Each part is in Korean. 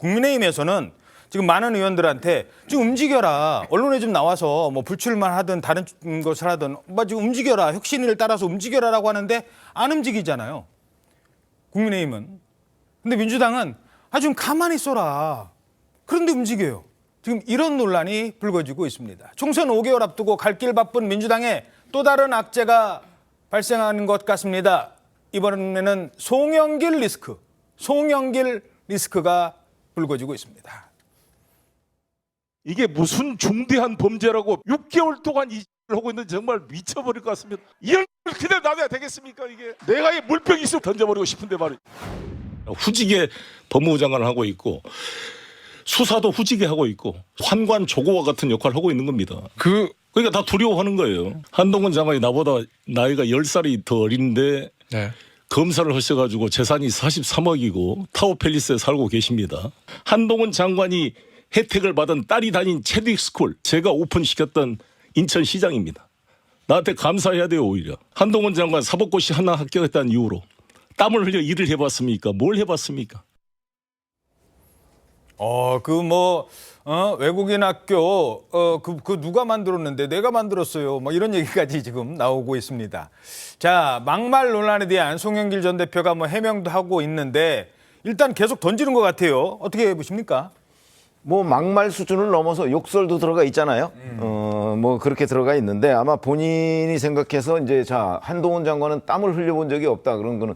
국민의힘에서는 지금 많은 의원들한테 좀 움직여라. 언론에 좀 나와서 뭐 불출만 하든 다른 것을 하든 뭐 지금 움직여라. 혁신을 따라서 움직여라라고 하는데 안 움직이잖아요. 국민의힘은. 근데 민주당은 좀 가만히 있어라. 그런데 움직여요. 지금 이런 논란이 불거지고 있습니다. 총선 5개월 앞두고 갈 길 바쁜 민주당에 또 다른 악재가 발생하는 것 같습니다. 이번에는 송영길 리스크가 불거지고 있습니다. 이게 무슨 중대한 범죄라고 6개월 동안 이 하고 있는데 정말 미쳐버릴 것 같습니다. 이걸 그대로 놔둬야 되겠습니까? 이게 내가 이 물병 있으면 던져버리고 싶은데 말이야. 후지게 법무부 장관을 하고 있고 수사도 후지게 하고 있고 환관 조고와 같은 역할을 하고 있는 겁니다. 그러니까 다 두려워하는 거예요. 한동훈 장관이 나보다 나이가 10살이 더 어린데 검사를 하셔가지고 재산이 43억이고 타워팰리스에 살고 계십니다. 한동훈 장관이 혜택을 받은 딸이 다닌 체딕스쿨 제가 오픈시켰던 인천시장입니다. 나한테 감사해야 돼요. 오히려 한동훈 장관 사법고시 하나 합격했다는 이유로 땀을 흘려 일을 해봤습니까? 뭘 해봤습니까? 외국인 학교 그 누가 만들었는데 내가 만들었어요. 뭐 이런 얘기까지 지금 나오고 있습니다. 자, 막말 논란에 대한 송영길 전 대표가 뭐 해명도 하고 있는데 일단 계속 던지는 것 같아요. 어떻게 보십니까? 뭐 막말 수준을 넘어서 욕설도 들어가 있잖아요. 뭐 그렇게 들어가 있는데 아마 본인이 생각해서 이제 자 한동훈 장관은 땀을 흘려본 적이 없다 그런 거는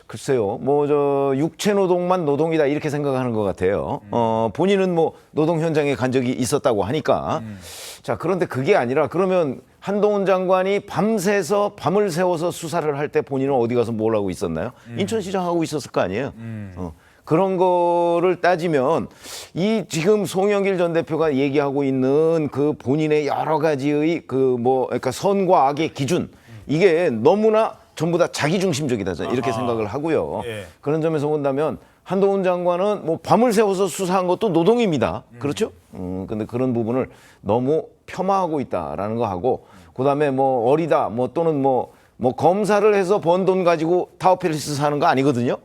글쎄요. 뭐 저 육체 노동만 노동이다 이렇게 생각하는 것 같아요. 본인은 뭐 노동 현장에 간 적이 있었다고 하니까. 자 그런데 그게 아니라 그러면 한동훈 장관이 밤새서 밤을 새워서 수사를 할 때 본인은 어디 가서 뭘 하고 있었나요? 인천시장 하고 있었을 거 아니에요. 그런 거를 따지면 이 지금 송영길 전 대표가 얘기하고 있는 그 본인의 여러 가지의 그러니까 선과 악의 기준 이게 너무나 전부 다 자기 중심적이다 이렇게 생각을 하고요. 예. 그런 점에서 본다면 한동훈 장관은 뭐 밤을 새워서 수사한 것도 노동입니다. 그렇죠? 근데 그런 부분을 너무 폄하하고 있다라는 거 하고 그다음에 뭐 어리다 뭐 또는 뭐 검사를 해서 번 돈 가지고 타워팰리스 사는 거 아니거든요.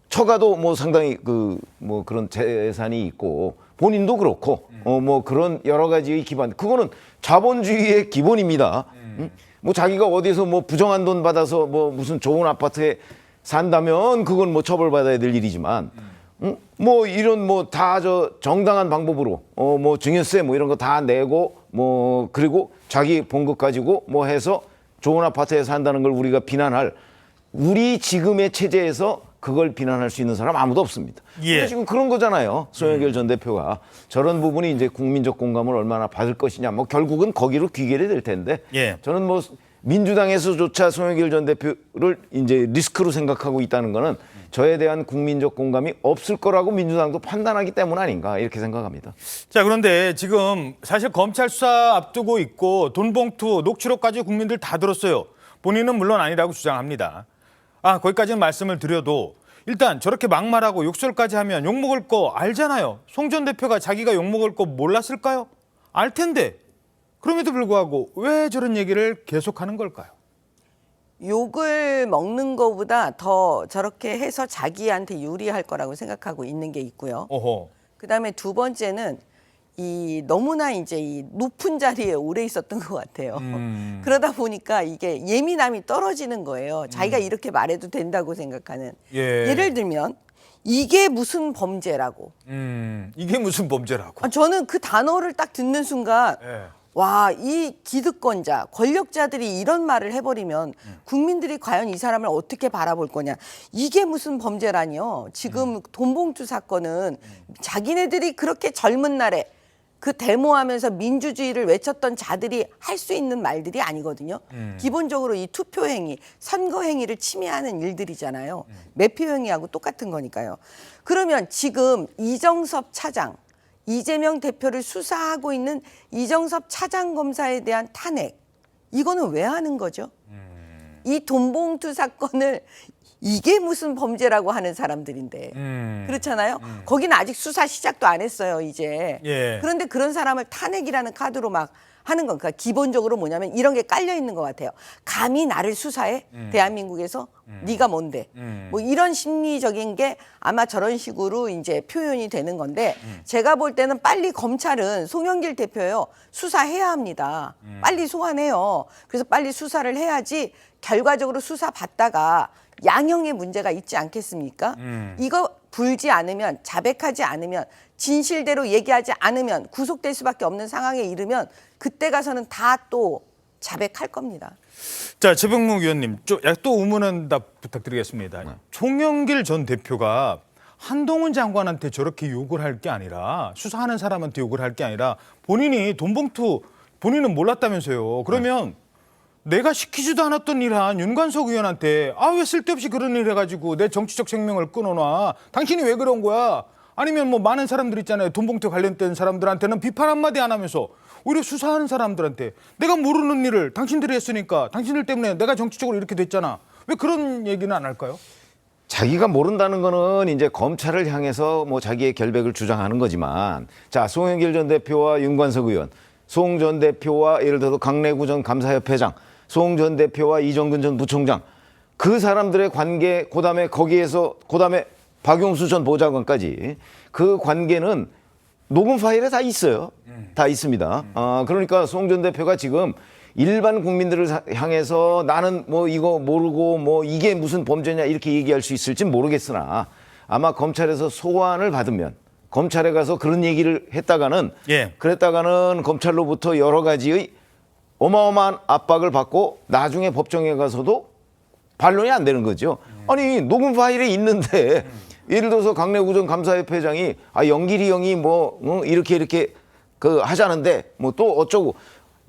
처가도 뭐 상당히 그런 재산이 있고 본인도 그렇고 뭐 그런 여러 가지의 기반 그거는 자본주의의 기본입니다. 뭐 자기가 어디서 뭐 부정한 돈 받아서 뭐 무슨 좋은 아파트에 산다면 그건 뭐 처벌받아야 될 일이지만 뭐 이런 뭐 다 정당한 방법으로 뭐 증여세 뭐 이런 거 다 내고 뭐 그리고 자기 본 것 가지고 뭐 해서 좋은 아파트에 산다는 걸 우리가 비난할 우리 지금의 체제에서 그걸 비난할 수 있는 사람 아무도 없습니다. 예. 지금 그런 거잖아요. 송영길 전 대표가 저런 부분이 이제 국민적 공감을 얼마나 받을 것이냐. 뭐 결국은 거기로 귀결이 될 텐데. 예. 저는 뭐 민주당에서조차 송영길 전 대표를 이제 리스크로 생각하고 있다는 거는 저에 대한 국민적 공감이 없을 거라고 민주당도 판단하기 때문 아닌가 이렇게 생각합니다. 자, 그런데 지금 사실 검찰 수사 앞두고 있고 돈봉투, 녹취록까지 국민들 다 들었어요. 본인은 물론 아니라고 주장합니다. 거기까지는 말씀을 드려도 일단 저렇게 막말하고 욕설까지 하면 욕먹을 거 알잖아요. 송 전 대표가 자기가 욕먹을 거 몰랐을까요? 알 텐데. 그럼에도 불구하고 왜 저런 얘기를 계속하는 걸까요? 욕을 먹는 것보다 더 저렇게 해서 자기한테 유리할 거라고 생각하고 있는 게 있고요. 어허. 그다음에 두 번째는 이 너무나 이제 이 높은 자리에 오래 있었던 것 같아요. 그러다 보니까 이게 예민함이 떨어지는 거예요. 자기가 이렇게 말해도 된다고 생각하는. 예. 예를 들면 이게 무슨 범죄라고. 이게 무슨 범죄라고. 저는 그 단어를 딱 듣는 순간 예. 와, 이 기득권자, 권력자들이 이런 말을 해버리면 국민들이 과연 이 사람을 어떻게 바라볼 거냐. 이게 무슨 범죄라니요. 지금 돈봉투 사건은 자기네들이 그렇게 젊은 날에 그 데모하면서 민주주의를 외쳤던 자들이 할 수 있는 말들이 아니거든요. 기본적으로 이 투표 행위, 선거 행위를 침해하는 일들이잖아요. 매표 행위하고 똑같은 거니까요. 그러면 지금 이정섭 차장, 이재명 대표를 수사하고 있는 이정섭 차장검사에 대한 탄핵, 이거는 왜 하는 거죠? 이 돈봉투 사건을 이게 무슨 범죄라고 하는 사람들인데 그렇잖아요. 거기는 아직 수사 시작도 안 했어요 이제. 예. 그런데 그런 사람을 탄핵이라는 카드로 막 하는 건 그러니까 기본적으로 뭐냐면 이런 게 깔려 있는 것 같아요. 감히 나를 수사해? 대한민국에서 네가 뭔데? 뭐 이런 심리적인 게 아마 저런 식으로 이제 표현이 되는 건데 제가 볼 때는 빨리 검찰은 송영길 대표요 수사해야 합니다. 빨리 소환해요. 그래서 빨리 수사를 해야지 결과적으로 수사 받다가 양형의 문제가 있지 않겠습니까? 이거 불지 않으면 자백하지 않으면 진실대로 얘기하지 않으면 구속될 수밖에 없는 상황에 이르면 그때 가서는 다 또 자백할 겁니다. 자, 최병묵 의원님, 또 의문응답 부탁드리겠습니다. 송영길 전 대표가 한동훈 장관한테 저렇게 욕을 할 게 아니라 수사하는 사람한테 욕을 할 게 아니라 본인이 돈봉투 본인은 몰랐다면서요. 그러면 내가 시키지도 않았던 일한 윤관석 의원한테 왜 쓸데없이 그런 일 해가지고 내 정치적 생명을 끊어놔. 당신이 왜 그런 거야? 아니면 뭐 많은 사람들 있잖아요. 돈봉투 관련된 사람들한테는 비판 한마디 안 하면서 오히려 수사하는 사람들한테 내가 모르는 일을 당신들이 했으니까 당신들 때문에 내가 정치적으로 이렇게 됐잖아. 왜 그런 얘기는 안 할까요? 자기가 모른다는 거는 이제 검찰을 향해서 뭐 자기의 결백을 주장하는 거지만 자, 송영길 전 대표와 윤관석 의원, 송 전 대표와 예를 들어서 강내구 전 감사협회장, 송 전 대표와 이정근 전 부총장 그 사람들의 관계 그다음에 거기에서 그다음에 박용수 전 보좌관까지 그 관계는 녹음 파일에 다 있어요. 다 있습니다. 그러니까 송 전 대표가 지금 일반 국민들을 향해서 나는 뭐 이거 모르고 뭐 이게 무슨 범죄냐 이렇게 얘기할 수 있을지 모르겠으나 아마 검찰에서 소환을 받으면 검찰에 가서 그런 얘기를 했다가는 그랬다가는 검찰로부터 여러 가지의 어마어마한 압박을 받고 나중에 법정에 가서도 반론이 안 되는 거죠. 아니 녹음 파일에 있는데 예를 들어서 강내구 전 감사협회장이 영길이 형이 뭐 이렇게 그 하자는데 뭐 또 어쩌고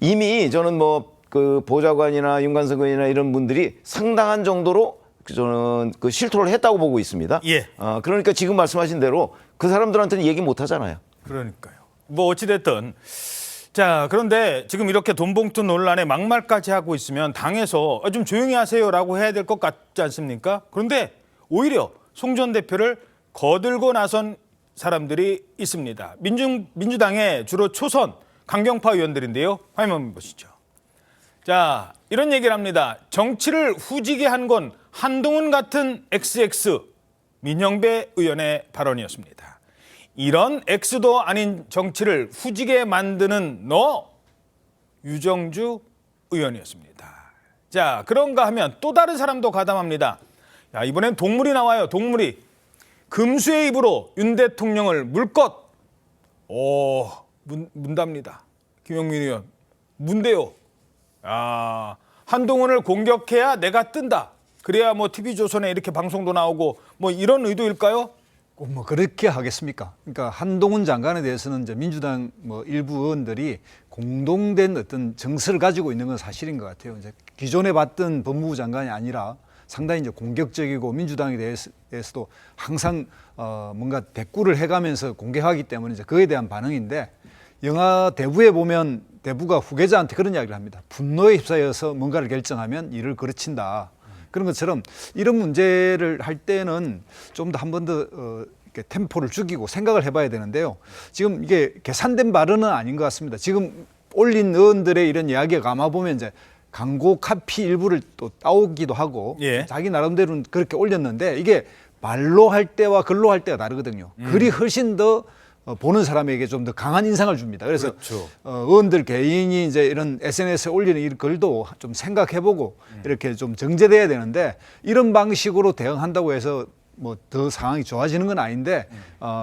이미 저는 뭐 그 보좌관이나 윤관석 의원이나 이런 분들이 상당한 정도로 저는 그 실토를 했다고 보고 있습니다. 그러니까 지금 말씀하신 대로 그 사람들한테는 얘기 못 하잖아요. 그러니까요. 뭐 어찌됐든 자, 그런데 지금 이렇게 돈봉투 논란에 막말까지 하고 있으면 당에서 좀 조용히 하세요라고 해야 될 것 같지 않습니까? 그런데 오히려 송 전 대표를 거들고 나선 사람들이 있습니다. 민주당의 주로 초선 강경파 의원들인데요. 화면 보시죠. 자, 이런 얘기를 합니다. 정치를 후지게 한 건 한동훈 같은 XX 민영배 의원의 발언이었습니다. 이런 X도 아닌 정치를 후지게 만드는 너 유정주 의원이었습니다. 자, 그런가 하면 또 다른 사람도 가담합니다. 야, 이번엔 동물이 나와요. 동물이. 금수의 입으로 윤 대통령을 물것. 문답니다. 김영민 의원. 문대요. 한동훈을 공격해야 내가 뜬다. 그래야 뭐 TV조선에 이렇게 방송도 나오고 뭐 이런 의도일까요? 뭐 그렇게 하겠습니까? 그러니까 한동훈 장관에 대해서는 이제 민주당 뭐 일부 의원들이 공동된 어떤 정서를 가지고 있는 건 사실인 것 같아요. 이제 기존에 봤던 법무부 장관이 아니라 상당히 이제 공격적이고 민주당에 대해서도 항상 뭔가 대꾸를 해가면서 공격하기 때문에 이제 그에 대한 반응인데 영화 대부에 보면 대부가 후계자한테 그런 이야기를 합니다. 분노에 휩싸여서 뭔가를 결정하면 이를 그르친다. 그런 것처럼 이런 문제를 할 때는 좀 더 한 번 더 템포를 죽이고 생각을 해봐야 되는데요. 지금 이게 계산된 발언은 아닌 것 같습니다. 지금 올린 의원들의 이런 이야기에 감아보면 이제 광고 카피 일부를 또 따오기도 하고 자기 나름대로는 그렇게 올렸는데 이게 말로 할 때와 글로 할 때가 다르거든요. 글이 훨씬 더 보는 사람에게 좀 더 강한 인상을 줍니다. 그래서 의원들 개인이 이제 이런 SNS에 올리는 이 글도 좀 생각해보고 이렇게 좀 정제돼야 되는데 이런 방식으로 대응한다고 해서 뭐 더 상황이 좋아지는 건 아닌데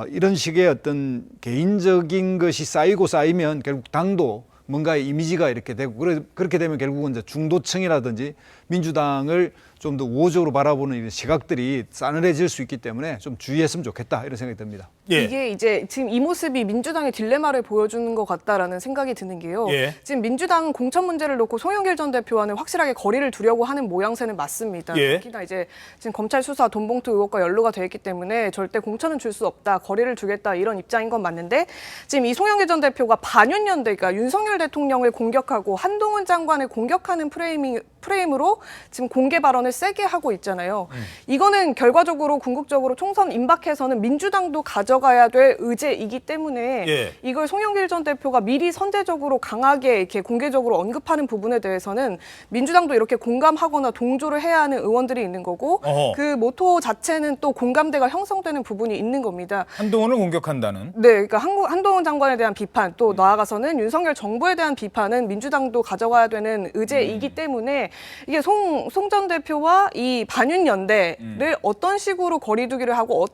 이런 식의 어떤 개인적인 것이 쌓이고 쌓이면 결국 당도 뭔가의 이미지가 이렇게 되고 그렇게 되면 결국은 이제 중도층이라든지 민주당을 좀 더 우호적으로 바라보는 이런 시각들이 싸늘해질 수 있기 때문에 좀 주의했으면 좋겠다 이런 생각이 듭니다. 이게 이제 지금 이 모습이 민주당의 딜레마를 보여주는 것 같다라는 생각이 드는 게요. 지금 민주당은 공천 문제를 놓고 송영길 전 대표와는 확실하게 거리를 두려고 하는 모양새는 맞습니다. 특히나 이제 지금 검찰 수사 돈봉투 의혹과 연루가 돼 있기 때문에 절대 공천은 줄 수 없다, 거리를 두겠다 이런 입장인 건 맞는데 지금 이 송영길 전 대표가 반윤연대, 그러니까 윤석열 대통령을 공격하고 한동훈 장관을 공격하는 프레이밍 프레임으로 지금 공개 발언을 세게 하고 있잖아요. 이거는 결과적으로 궁극적으로 총선 임박해서는 민주당도 가져가야 될 의제이기 때문에 예. 이걸 송영길 전 대표가 미리 선제적으로 강하게 이렇게 공개적으로 언급하는 부분에 대해서는 민주당도 이렇게 공감하거나 동조를 해야 하는 의원들이 있는 거고 어허. 그 모토 자체는 또 공감대가 형성되는 부분이 있는 겁니다. 한동훈을 공격한다는. 네, 그러니까 한동훈 장관에 대한 비판 또 나아가서는 윤석열 정부에 대한 비판은 민주당도 가져가야 되는 의제이기 때문에 이게 송 전 대표와 이 반윤 연대를 어떤 식으로 거리두기를 하고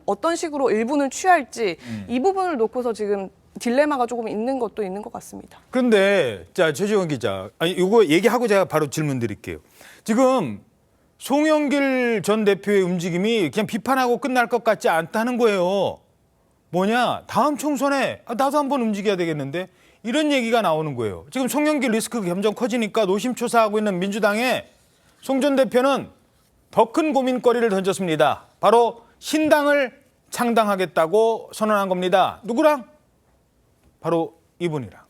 어떤 식으로 일부는 취할지 이 부분을 놓고서 지금 딜레마가 조금 있는 것도 있는 것 같습니다. 그런데 자 최지원 기자, 아니 이거 얘기하고 제가 바로 질문 드릴게요. 지금 송영길 전 대표의 움직임이 그냥 비판하고 끝날 것 같지 않다는 거예요. 뭐냐, 다음 총선에 나도 한번 움직여야 되겠는데 이런 얘기가 나오는 거예요. 지금 송영길 리스크가 점점 커지니까 노심초사하고 있는 민주당에 송 전 대표는 더 큰 고민거리를 던졌습니다. 바로 신당을 창당하겠다고 선언한 겁니다. 누구랑? 바로 이분이랑.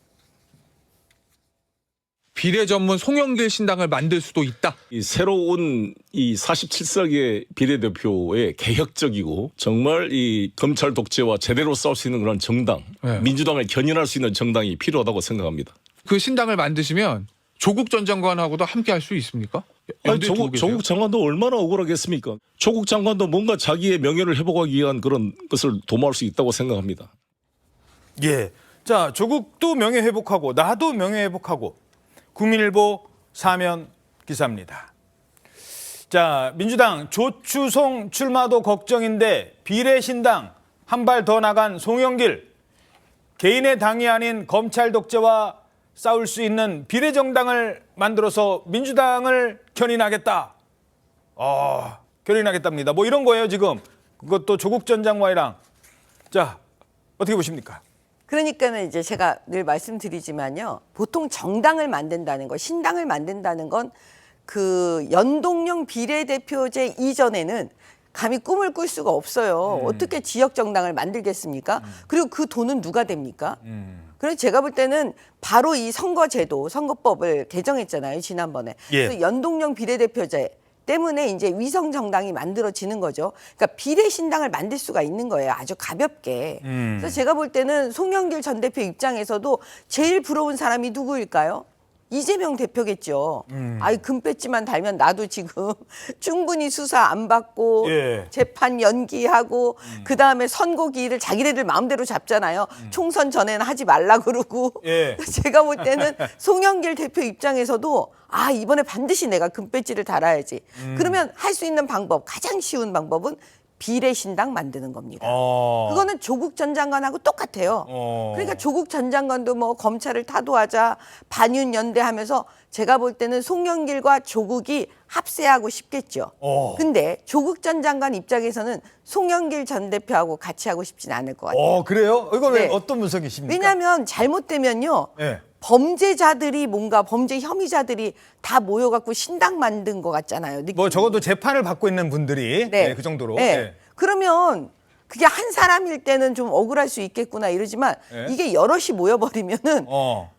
비례 전문 송영길 신당을 만들 수도 있다. 이 새로운 이 47석의 비례대표의 개혁적이고 정말 이 검찰 독재와 제대로 싸울 수 있는 그런 정당, 네. 민주당을 견인할 수 있는 정당이 필요하다고 생각합니다. 그 신당을 만드시면 조국 전 장관하고도 함께 할 수 있습니까? 아니, 연대 두고 계세요? 조국 장관도 얼마나 억울하겠습니까? 조국 장관도 뭔가 자기의 명예를 회복하기 위한 그런 것을 도모할 수 있다고 생각합니다. 예. 자, 조국도 명예 회복하고 나도 명예 회복하고. 국민일보 사면 기사입니다. 자, 민주당 조추송 출마도 걱정인데 비례신당 한 발 더 나간 송영길. 개인의 당이 아닌 검찰 독재와 싸울 수 있는 비례정당을 만들어서 민주당을 견인하겠다. 견인하겠답니다. 뭐 이런 거예요 지금. 그것도 조국 전 장관이랑. 자, 어떻게 보십니까? 그러니까는 이제 제가 늘 말씀드리지만요. 보통 정당을 만든다는 거, 신당을 만든다는 건 그 연동형 비례대표제 이전에는 감히 꿈을 꿀 수가 없어요. 어떻게 지역 정당을 만들겠습니까? 그리고 그 돈은 누가 됩니까? 그래서 제가 볼 때는 바로 이 선거제도, 선거법을 개정했잖아요, 지난번에. 예. 그래서 연동형 비례대표제 때문에 이제 위성 정당이 만들어지는 거죠. 그러니까 비례 신당을 만들 수가 있는 거예요. 아주 가볍게. 그래서 제가 볼 때는 송영길 전 대표 입장에서도 제일 부러운 사람이 누구일까요? 이재명 대표겠죠. 아이 금배지만 달면 나도 지금 충분히 수사 안 받고 예. 재판 연기하고 그 다음에 선고기일을 자기네들 마음대로 잡잖아요. 총선 전에는 하지 말라 그러고. 예. 제가 볼 때는 송영길 대표 입장에서도 이번에 반드시 내가 금배지를 달아야지. 그러면 할 수 있는 방법, 가장 쉬운 방법은 비례신당 만드는 겁니다. 그거는 조국 전 장관하고 똑같아요. 그러니까 조국 전 장관도 뭐 검찰을 타도하자 반윤 연대하면서 제가 볼 때는 송영길과 조국이 합세하고 싶겠죠. 근데 조국 전 장관 입장에서는 송영길 전 대표하고 같이 하고 싶진 않을 것 같아요. 그래요? 이거 왜 네. 어떤 분석이십니까? 왜냐하면 잘못되면요. 예. 범죄자들이 뭔가 범죄 혐의자들이 다 모여갖고 신당 만든 것 같잖아요. 느낌이. 뭐 적어도 재판을 받고 있는 분들이 네, 그 정도로. 네. 네. 그러면 그게 한 사람일 때는 좀 억울할 수 있겠구나 이러지만 네. 이게 여럿이 모여버리면은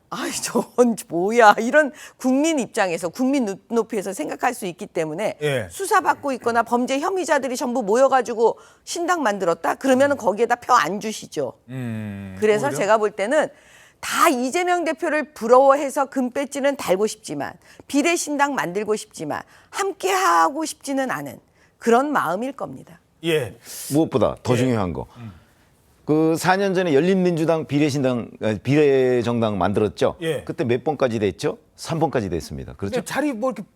아이 저건 뭐야 이런 국민 입장에서 국민 눈높이에서 생각할 수 있기 때문에 예. 수사받고 있거나 범죄 혐의자들이 전부 모여가지고 신당 만들었다 그러면은 거기에다 표 안 주시죠. 그래서 오히려? 제가 볼 때는 다 이재명 대표를 부러워해서 금배지는 달고 싶지만 비례신당 만들고 싶지만 함께하고 싶지는 않은 그런 마음일 겁니다. 예. 무엇보다 더 중요한 거. 그 4년 전에 열린민주당 비례정당 만들었죠. 예. 그때 몇 번까지 됐죠? 3번까지 됐습니다. 그렇죠? 근데 자리 뭐 이렇게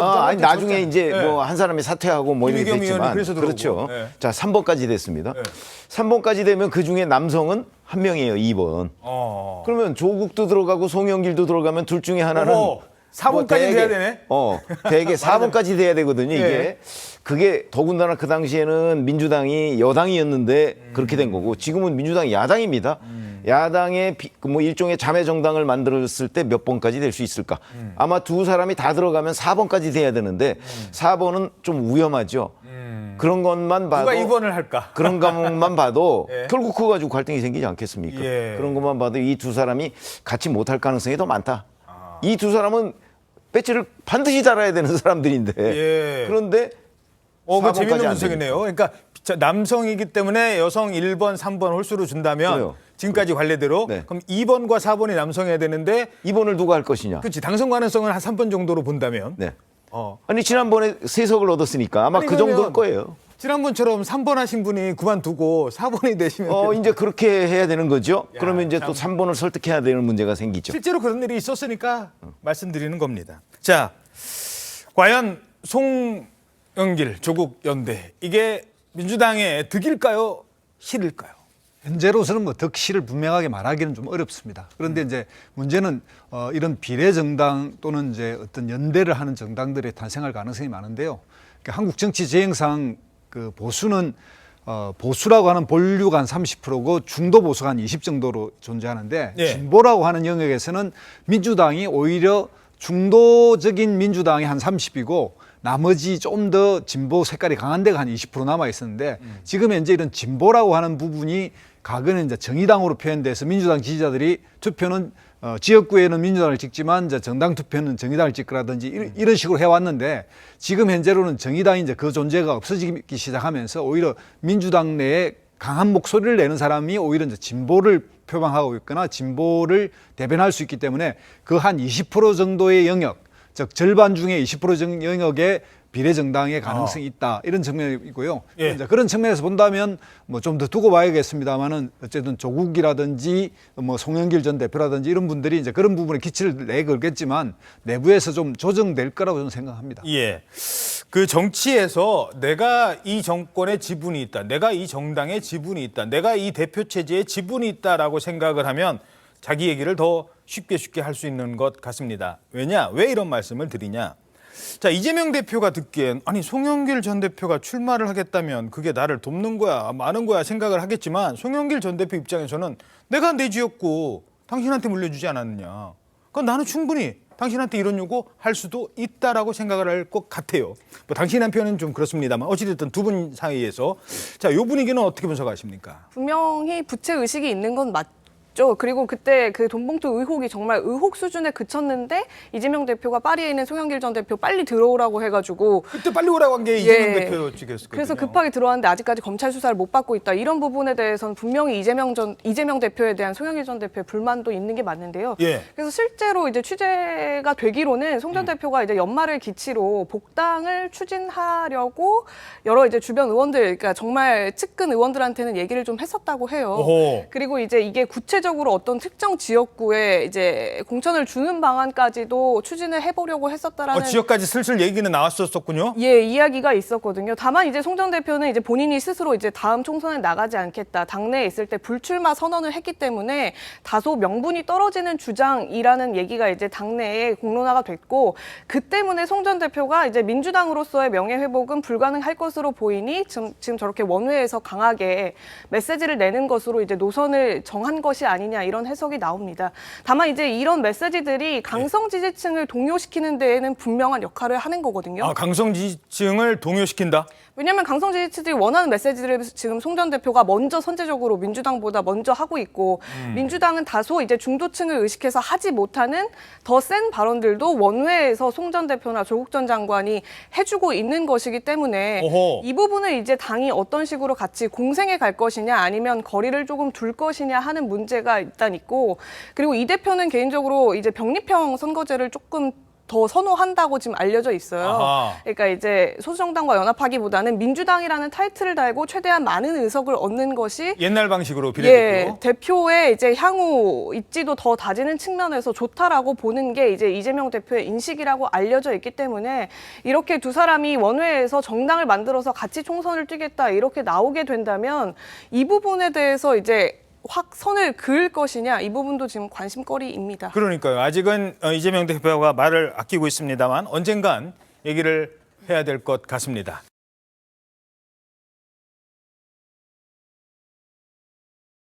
아니 나중에 이제 예. 뭐 한 사람이 사퇴하고 뭐 이렇게 김의겸 의원이 됐지만 그래서 들어오고. 그렇죠. 예. 자 3번까지 됐습니다. 예. 3번까지 되면 그 중에 남성은 한 명이에요. 2번. 그러면 조국도 들어가고 송영길도 들어가면 둘 중에 하나는 어허, 4번까지 돼야 되네. 되게 4번까지 돼야 되거든요. 이게 예. 그게 더군다나 그 당시에는 민주당이 여당이었는데 그렇게 된 거고 지금은 민주당이 야당입니다. 야당의 뭐 일종의 자매 정당을 만들었을 때 몇 번까지 될 수 있을까? 아마 두 사람이 다 들어가면 4번까지 돼야 되는데 4번은 좀 위험하죠. 그런 것만 봐도 누가 2번을 할까? 그런 것만 봐도 예. 결국 그거 가지고 갈등이 생기지 않겠습니까? 예. 그런 것만 봐도 이 두 사람이 같이 못할 가능성이 더 많다. 이 두 사람은 배지를 반드시 달아야 되는 사람들인데 예. 그런데 그 4번까지 재밌는 안 분석이네요. 그러니까 남성이기 때문에 여성 1번, 3번 홀수로 준다면 그래요. 지금까지 관례대로 네. 그럼 2번과 4번이 남성해야 되는데 2번을 누가 할 것이냐. 그렇지 당선 가능성은 한 3번 정도로 본다면 네. 어. 아니 지난번에 3석을 얻었으니까 아마 아니, 그 그러면 정도일 거예요. 지난번처럼 3번 하신 분이 그만두고 4번이 되시면 이제 그렇게 해야 되는 거죠. 야, 그러면 이제 또 3번을 설득해야 되는 문제가 생기죠. 실제로 그런 일이 있었으니까 말씀드리는 겁니다. 자, 과연 송영길 조국 연대 이게 민주당의 득일까요? 실일까요? 현재로서는 뭐 득실을 분명하게 말하기는 좀 어렵습니다. 그런데 이제 문제는 이런 비례 정당 또는 이제 어떤 연대를 하는 정당들의 탄생할 가능성이 많은데요. 그러니까 한국 정치 재행상 그 보수는 보수라고 하는 본류가 한 30%고 중도 보수가 한 20 정도로 존재하는데 예. 진보라고 하는 영역에서는 민주당이 오히려 중도적인 민주당이 한 30이고 나머지 좀 더 진보 색깔이 강한 데가 한 20% 남아 있었는데 지금 현재 이런 진보라고 하는 부분이 과거는 이제 정의당으로 표현돼서 민주당 지지자들이 투표는 지역구에는 민주당을 찍지만 이제 정당 투표는 정의당을 찍거라든지 이런 식으로 해왔는데 지금 현재로는 정의당이 이제 그 존재가 없어지기 시작하면서 오히려 민주당 내에 강한 목소리를 내는 사람이 오히려 이제 진보를 표방하고 있거나 진보를 대변할 수 있기 때문에 그 한 20% 정도의 영역, 즉 절반 중에 20% 영역의 비례정당의 가능성이 있다 이런 측면이고요. 예. 이제 그런 측면에서 본다면 뭐 좀 더 두고 봐야겠습니다만은 어쨌든 조국이라든지 뭐 송영길 전 대표라든지 이런 분들이 이제 그런 부분에 기치를 내걸겠지만 내부에서 좀 조정될 거라고 저는 생각합니다. 예. 그 정치에서 내가 이 정권의 지분이 있다. 내가 이 정당의 지분이 있다. 내가 이 대표 체제의 지분이 있다라고 생각을 하면 자기 얘기를 더 쉽게 할 수 있는 것 같습니다. 왜냐? 왜 이런 말씀을 드리냐? 자, 이재명 대표가 듣기엔 아니 송영길 전 대표가 출마를 하겠다면 그게 나를 돕는 거야, 많은 거야 생각을 하겠지만 송영길 전 대표 입장에서는 내가 내 지역구 당신한테 물려주지 않았느냐. 그건 나는 충분히 당신한테 이런 요구 할 수도 있다라고 생각을 할 것 같아요. 뭐 당신한 표현은 좀 그렇습니다만 어찌됐든 두 분 사이에서 자, 요 분위기는 어떻게 분석하십니까? 분명히 부채 의식이 있는 건 맞죠. 그리고 그때 그 돈봉투 의혹이 정말 의혹 수준에 그쳤는데 이재명 대표가 파리에 있는 송영길 전 대표 빨리 들어오라고 해가지고 그때 빨리 오라고 한 게 이재명 대표 측이었거든요. 그래서 급하게 들어왔는데 아직까지 검찰 수사를 못 받고 있다. 이런 부분에 대해서는 분명히 이재명 대표에 대한 송영길 전 대표의 불만도 있는 게 맞는데요. 예. 그래서 실제로 이제 취재가 되기로는 송 전 대표가 이제 연말을 기치로 복당을 추진하려고 여러 이제 주변 의원들, 그러니까 정말 측근 의원들한테는 얘기를 좀 했었다고 해요. 오호. 그리고 이제 이게 구체적으로 어떤 특정 지역구에 이제 공천을 주는 방안까지도 추진을 해보려고 했었다라는 지역까지 슬슬 얘기는 나왔었군요. 예, 이야기가 있었거든요. 다만 이제 송 전 대표는 이제 본인이 스스로 이제 다음 총선에 나가지 않겠다. 당내에 있을 때 불출마 선언을 했기 때문에 다소 명분이 떨어지는 주장이라는 얘기가 이제 당내에 공론화가 됐고 그 때문에 송 전 대표가 이제 민주당으로서의 명예 회복은 불가능할 것으로 보이니 지금 저렇게 원외에서 강하게 메시지를 내는 것으로 이제 노선을 정한 것이 아니냐 이런 해석이 나옵니다. 다만 이제 이런 메시지들이 강성 지지층을 동요시키는 데에는 분명한 역할을 하는 거거든요. 아, 강성 지지층을 동요시킨다? 왜냐하면 강성 지지층들이 원하는 메시지를 지금 송 전 대표가 먼저 선제적으로 민주당보다 먼저 하고 있고 민주당은 다소 이제 중도층을 의식해서 하지 못하는 더 센 발언들도 원외에서 송 전 대표나 조국 전 장관이 해주고 있는 것이기 때문에 오호. 이 부분을 이제 당이 어떤 식으로 같이 공생해 갈 것이냐 아니면 거리를 조금 둘 것이냐 하는 문제가 일단 있고 그리고 이 대표는 개인적으로 이제 병립형 선거제를 조금 더 선호한다고 지금 알려져 있어요. 아하. 그러니까 이제 소수정당과 연합하기보다는 민주당이라는 타이틀을 달고 최대한 많은 의석을 얻는 것이 옛날 방식으로 비례대표. 대표의 이제 향후 입지도 더 다지는 측면에서 좋다라고 보는 게 이제 이재명 대표의 인식이라고 알려져 있기 때문에 이렇게 두 사람이 원외에서 정당을 만들어서 같이 총선을 뛰겠다 이렇게 나오게 된다면 이 부분에 대해서 이제 확 선을 그을 것이냐 이 부분도 지금 관심거리입니다. 그러니까요. 아직은 이재명 대표가 말을 아끼고 있습니다만 언젠간 얘기를 해야 될 것 같습니다.